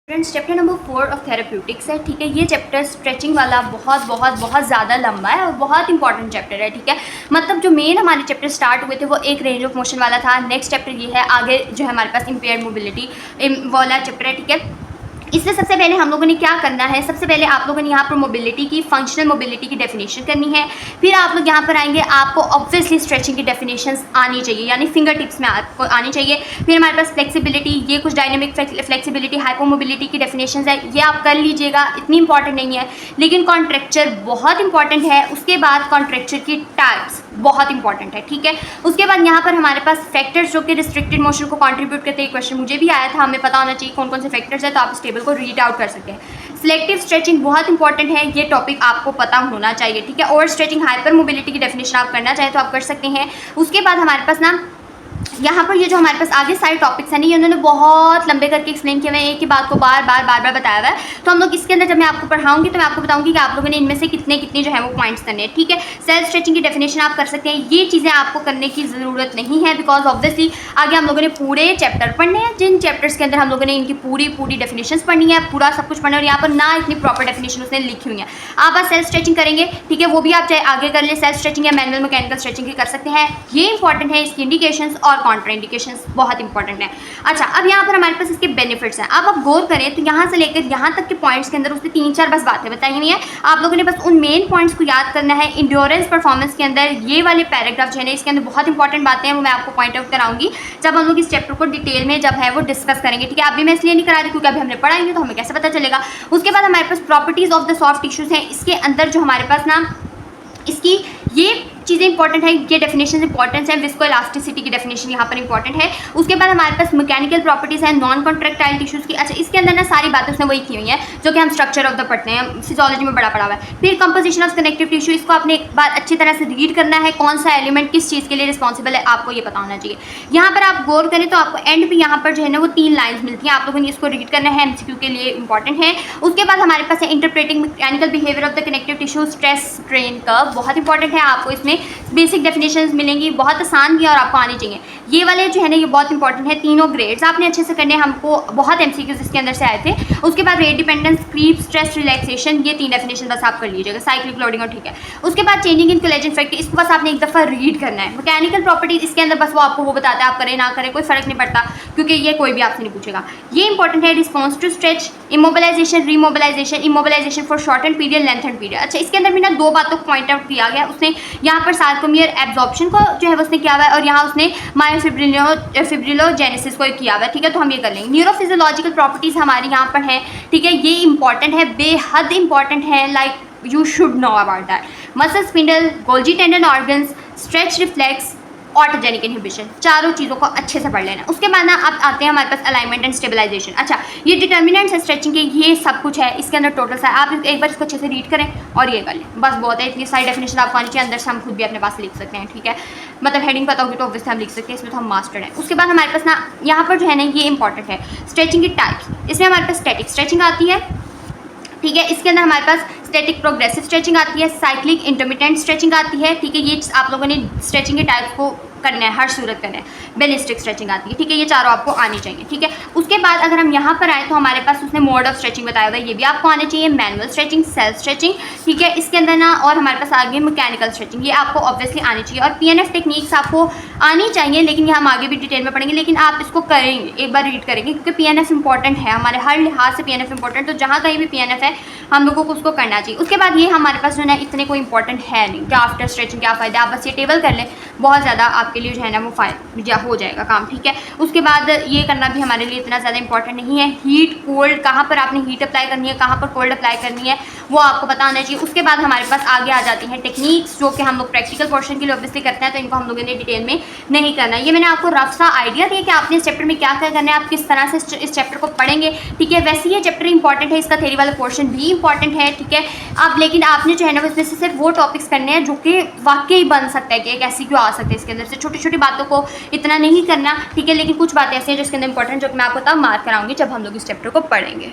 Friends chapter number 4 of therapeutics है। ठीक है, ये चैप्टर स्ट्रेचिंग वाला बहुत ज़्यादा लंबा है और बहुत इंपॉर्टेंट चैप्टर है। ठीक है, मतलब जो मेन हमारे चैप्टर स्टार्ट हुए थे वो एक रेंज ऑफ मोशन वाला था। नेक्स्ट चैप्टर ये है, आगे जो है हमारे पास इम्पेयर्ड मोबिलिटी वाला चैप्टर है। ठीक है, इससे सबसे पहले हम लोगों ने क्या करना है, सबसे पहले आप लोगों ने यहाँ पर मोबिलिटी की, फंक्शनल मोबिलिटी की डेफिनेशन करनी है। फिर आप लोग यहाँ पर आएंगे, आपको ऑब्वियसली स्ट्रेचिंग की डेफिनेशंस आनी चाहिए, यानी फिंगर टिप्स में आपको आनी चाहिए। फिर हमारे पास फ्लेक्सिबिलिटी, ये कुछ डायनेमिक फ्लेक्सिबिलिटी, हाइपोमोबिलिटी की डेफिनेशंस है, ये आप कर लीजिएगा, इतनी इंपॉर्टेंट नहीं है। लेकिन कॉन्ट्रैक्चर बहुत इंपॉर्टेंट है। उसके बाद कॉन्ट्रैक्चर की टाइप्स बहुत इंपॉर्टेंट है। ठीक है, उसके बाद यहाँ पर हमारे पास फैक्टर्स जो कि रिस्ट्रिक्टेड मोशन को कंट्रीब्यूट करते हैं। क्वेश्चन मुझे भी आया था, हमें पता होना चाहिए कौन कौन से फैक्टर्स है, तो आप इस टेबल को रीड आउट कर सकते हैं। सिलेक्टिव स्ट्रेचिंग बहुत इंपॉर्टेंट है, ये टॉपिक आपको पता होना चाहिए। ठीक है, ओवर स्ट्रेचिंग, हाइपर मोबिलिटी की डेफिनेशन आप करना चाहें तो आप कर सकते हैं। उसके बाद हमारे पास ना यहाँ पर ये जो हमारे पास आगे सारे टॉपिक्स हैं ना, ये उन्होंने बहुत लंबे करके एक्सप्लेन किया हुआ है, एक ही बात को बार बार बताया हुआ है। तो हम लोग इसके अंदर जब मैं आपको पढ़ाऊंगी तो मैं आपको बताऊंगी कि आप लोगों ने इनमें से कितने कितने जो है वो पॉइंट्स करने हैं। ठीक है, सेल्फ स्ट्रेचिंग की डेफिनेशन आप कर सकते हैं। ये चीज़ें आपको करने की ज़रूरत नहीं है, बिकॉज ऑब्वियसली आगे हम लोगों ने पूरे चैप्टर पढ़ने हैं, जिन चैप्टर्स के अंदर हम लोगों ने इनकी पूरी डेफिनेशन पढ़नी है, पूरा सब कुछ पढ़ना है। और यहाँ पर ना इतनी प्रॉपर डेफिनेशन उसने लिखी हुई है। आप बस सेल्फ स्ट्रेचिंग करेंगे, ठीक है, वो भी आप चाहे आगे कर ले, सेल्फ स्ट्रेचिंग या मैनुअल मैकेनिकल स्ट्रेचिंग भी कर सकते हैं। ये इंपॉर्टेंट है, इसकी इंडिकेशंस और कॉन्ट्रा इंडिकेशंस बहुत इंपॉर्टेंट है। अच्छा, अब यहाँ पर हमारे पास इसके बेनिफिट्स हैं। अब आप गौर करें तो यहाँ से लेकर यहाँ तक के पॉइंट्स के अंदर उसने 3-4 बस बातें बताई हुई हैं। आप लोगों ने बस उन मेन पॉइंट्स को याद करना है। इंड्योरेंस परफॉर्मेंस के अंदर ये वाले पैराग्राफ जो है इसके अंदर बहुत इंपॉर्टेंट बातें हैं, वो मैं आपको पॉइंट आउट कराऊंगी जब हम लोग इस चैप्टर को डिटेल में जब है वो डिस्कस करेंगे। ठीक है, अभी मैं इसलिए नहीं करा रही क्योंकि अभी हमने पढ़ाएंगे तो हमें कैसे पता चलेगा। उसके बाद हमारे पास properties of the soft tissues हैं। इसके अंदर जो हमारे पास ना इसकी ये चीज़ें इंपॉर्टेंट है, ये डेफिनेशन इंपॉर्टेंट है। विस्को इलास्टिसिटी की डेफिनेशन यहाँ पर इंपॉर्टेंट है। उसके बाद हमारे पास मैकेनिकल प्रॉपर्टीज है नॉन कॉन्ट्रैक्टाइल टिश्यूज की। अच्छा, इसके अंदर ना सारी बातें उसने वही की हुई हैं जो कि हम स्ट्रक्चर ऑफ द पढ़ते हैं, फिजियोलॉजी में बड़ा पड़ा हुआ है। फिर कंपोजिशन ऑफ कनेक्टिव टिश्यू, इसको आपने एक बार अच्छी तरह से रीड करना है, कौन सा एलिमेंट किस चीज़ के लिए रिस्पॉन्सिबल है, आपको ये पता होना चाहिए। यहाँ पर आप गौर करें तो आपको एंड पे यहाँ पर जो है ना वो 3 लाइन्स मिलती हैं, आप लोगों ने इसको रीड करना है, एमसीक्यू के लिए इंपॉर्टेंट है। उसके बाद हमारे पास है interpreting mechanical behaviour of the connective tissue, stress strain curve, बहुत इंपॉर्टेंट है। आपको इसमें बेसिक डेफिनेशंस मिलेंगी, बहुत आसान भी और आपको आनी चाहिए। ये वाले जो है ना ये बहुत इंपॉर्टेंट है, तीनों ग्रेड्स आपने अच्छे से करने, हमको बहुत एमसीक्यूज इसके अंदर से आए थे। उसके बाद rate dependence, creep, stress, relaxation, ये 3 डेफिनेशन बस आप कर लीजिएगा, साइक्लिक लोडिंग और ठीक है। उसके बाद चेंजिंग इन कोलेजन फैक्टर, इसको बस आपने एक दफ़ा रीड करना है। मैकेनिकल प्रॉपर्टीज इसके अंदर बस वो आपको वो बताता है, आप करें ना करें कोई फर्क नहीं पड़ता क्योंकि ये कोई भी आपसे नहीं पूछेगा। ये इंपॉर्टेंट है। Response to stretch, immobilization, remobilization, immobilization for shorten period, lengthen period. अच्छा, इसके अंदर भी ना 2 बातों को पॉइंट आउट किया गया उसने। यहाँ पर सार्कोमियर एब्जॉर्प्शन को जो है उसने किया हुआ है और यहाँ उसने मायोफिब्रिलोजेनेसिस को किया हुआ है। ठीक है, तो हम ये कर लेंगे। न्यूरोफिजियोलॉजिकल प्रॉपर्टीज हमारी यहाँ पर है। ठीक है, ये इंपॉर्टेंट है, बेहद इंपॉर्टेंट है, like you should know about that. Muscle spindle, Golgi tendon organs, stretch reflex, autogenic inhibition, चारों चीज़ों को अच्छे से पढ़ लेना। उसके बाद ना अब आते हैं हमारे पास अलाइनमेंट एंड स्टेबलाइजेशन। अच्छा, ये डिटर्मिनेंट्स है स्ट्रेचिंग के, ये सब कुछ है इसके अंदर टोटल सा। आप एक बार इसको अच्छे से रीड करें और ये कर लें, बस बहुत है। इतनी सारी डेफिनेशन आपको आनी चाहिए, अंदर से हम खुद भी अपने पास लिख सकते हैं। ठीक है, मतलब हेडिंग पता होगी तो ऑब्वियसली हम लिख सकते हैं, इसमें तो हम मास्टर हैं। उसके बाद हमारे पास ना यहाँ पर जो है ना ये इंपॉर्टेंट है स्ट्रेचिंग की टाइप्स। इसमें हमारे पास स्टैटिक स्ट्रेचिंग आती है। ठीक है, इसके अंदर हमारे पास स्टैटिक प्रोग्रेसिव स्ट्रेचिंग आती है, साइक्लिक इंटरमिटेंट स्ट्रेचिंग आती है। ठीक है, ये आप लोगों ने स्ट्रेचिंग के टाइप्स को करना है, हर सूरत करना है। बेलिस्टिक स्ट्रेचिंग आती है। ठीक है, ये चारों आपको आनी चाहिए। ठीक है, उसके बाद अगर हम यहाँ पर आए तो हमारे पास उसने मोड ऑफ स्ट्रेचिंग बताया हुआ है, ये भी आपको आने चाहिए। मैनुअल स्ट्रेचिंग, सेल्फ स्ट्रेचिंग, ठीक है, इसके अंदर ना और हमारे पास आगे मैकेनिकल स्ट्रेचिंग, ये आपको ऑब्वियसली आनी चाहिए। और पीएनएफ टेक्निक्स आपको आनी चाहिए, लेकिन ये हम आगे भी डिटेल में पढ़ेंगे, लेकिन आप इसको करेंगे, एक बार रीड करेंगे क्योंकि पीएनएफ इंपॉर्टेंट है, हमारे हर लिहाज से पीएनएफ इंपॉर्टेंट, तो जहाँ कहीं भी पीएनएफ है हम लोगों को उसको करना चाहिए। उसके बाद ये हमारे पास जो है इतने कोई इंपॉर्टेंट है नहीं कि आफ्टर स्ट्रेचिंग क्या फ़ायदा, आप बस ये टेबल कर लें, बहुत ज़्यादा आपके लिए जो है ना वो हो जाएगा काम। ठीक है, उसके बाद ये करना भी हमारे लिए इतना ज़्यादा इंपॉर्टेंट नहीं है। हीट कोल्ड, कहाँ पर आपने हीट अप्लाई करनी है, कहाँ पर कोल्ड अप्लाई करनी है, वो आपको पता होना चाहिए। उसके बाद हमारे पास आगे आ जाती हैं टेक्निक्स जो कि हम लोग प्रैक्टिकल पोर्शन के लिए ऑब्वियसली करते हैं, तो इनको हम लोगों ने डिटेल में नहीं करना। ये मैंने आपको रफ सा आइडिया दिया कि आपने इस चैप्टर में क्या क्या करना है, आप किस तरह से इस चैप्टर को पढ़ेंगे। ठीक है, वैसे ये चैप्टर इंपॉर्टेंट है, इसका थ्योरी वाला पोर्शन भी इंपॉर्टेंट है। ठीक है, अब लेकिन आपने जो है ना इसमें से सिर्फ वो टॉपिक्स करने हैं जो कि वाकई बन सकता है कि एक ऐसी क्यों आ सकते हैं, इसके अंदर से छोटी छोटी बातों को इतना नहीं करना। ठीक है, लेकिन कुछ बातें ऐसी हैं जो इसके अंदर इंपॉर्टेंट, जो कि मैं आपको तब मार्क कराऊंगी जब हम लोग इस चैप्टर को पढ़ेंगे।